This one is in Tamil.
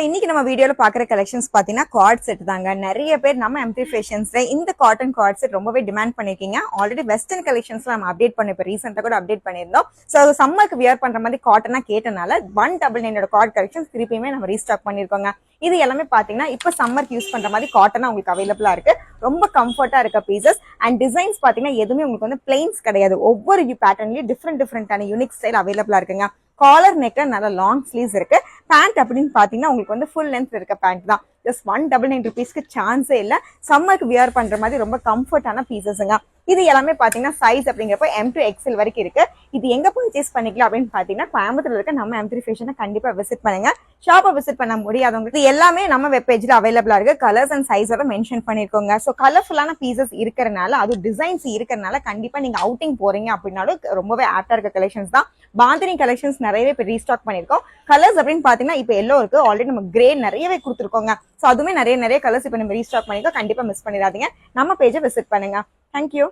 இன்னைக்கு நம்ம வீடியோல பாக்குற கலெக்ஷன்ஸ் பாத்தீங்கன்னா கார்ட் செட் தாங்க. நிறைய பேர் நம்ம எம்டி ஃபேஷன்ஸ்ல இந்த காட்டன் கார்ட் செட் ரொம்பவே டிமாண்ட் பண்ணிருக்கீங்க. ஆல்ரெடி வெஸ்டர்ன் கலெக்ஷன்ஸ்ல நம்ம அப்டேட் பண்ணி இப்ப ரீசெண்டா கூட அப்டேட் பண்ணிருந்தோம். சோ சம்மருக்கு வியர் பண்ற மாதிரி காட்டனா கேட்டனால 199 கார்ட் கலெக்ஷன்ஸ் திருப்பியுமே நம்ம ரீஸ்டாக் பண்ணிருக்கோங்க. இது எல்லாமே பாத்தீங்கன்னா இப்ப சம்மருக்கு யூஸ் பண்ற மாதிரி காட்டனா உங்களுக்கு அவைலபிளா இருக்கு. ரொம்ப கம்ஃபர்ட்டா இருக்க பீசஸ் அண்ட் டிசைன்ஸ் பாத்தீங்கன்னா எதுவுமே உங்களுக்கு வந்து பிளைன்ஸ் கிடையாது. ஒவ்வொரு பேட்டர்ன்லயும் டிஃப்ரெண்டான யூனிக் ஸ்டைல் அவைலபிளா இருக்குங்க. காலர் நெக்ல நல்ல லாங் ஸ்லீவ்ஸ் இருக்கு. பேண்ட் அப்படின்னு பாத்தீங்கன்னா உங்களுக்கு வந்து ஃபுல் லென்த் இருக்க பேண்ட் தான். ஜஸ்ட் 199 rupeesக்கு சான்ஸே இல்ல. சம்மருக்கு வியர் பண்ற மாதிரி ரொம்ப கம்ஃபர்ட்டான பீசஸ்ங்க. இது எல்லாமே பாத்தீங்கன்னா சைஸ் அப்படிங்கிறப்ப M to XL வரைக்கும் இருக்கு. இது எங்க பர்ச்சேஸ் பண்ணிக்கலாம் அப்படின்னு பாத்தீங்கன்னா கோயம்புத்தூர்ல இருக்க நம்ம M3 ஃபேஷனை கண்டிப்பா விசிட் பண்ணுங்க. ஷாப்பை விசிட் பண்ண முடியாதவங்க இது எல்லாமே நம்ம வெப் பேஜ்ல அவைலபிளா இருக்கு. கலர்ஸ் அண்ட் சைஸோட மென்ஷன் பண்ணிருக்கோங்க. ஸோ கலர்ஃபுல்லான பீசஸ் இருக்கறனால, அது டிசைன்ஸ் இருக்கறனால கண்டிப்பா நீங்க அவுட்டிங் போறீங்க அப்படின்னாலும் ரொம்பவே ஆப்டா இருக்க கலெக்ஷன்ஸ் தான். பாந்தினி கலெக்ஷன்ஸ் நிறையவே இப்போ ரீஸ்டாக் பண்ணிருக்கோம். கலர்ஸ் அப்படின்னு பாத்தீங்கன்னா இப்போ எல்லோ இருக்கு. ஆல்ரெடி நம்ம கிரே நிறையவே கொடுத்துருக்கோங்க. ஸோ அதுவுமே நிறைய கலர்ஸ் இப்போ நம்ம ரீஸ்டாக் பண்ணிருக்கோம். கண்டிப்பா மிஸ் பண்ணிடாதீங்க. நம்ம பேஜை விசிட் பண்ணுங்க. தேங்க்யூ.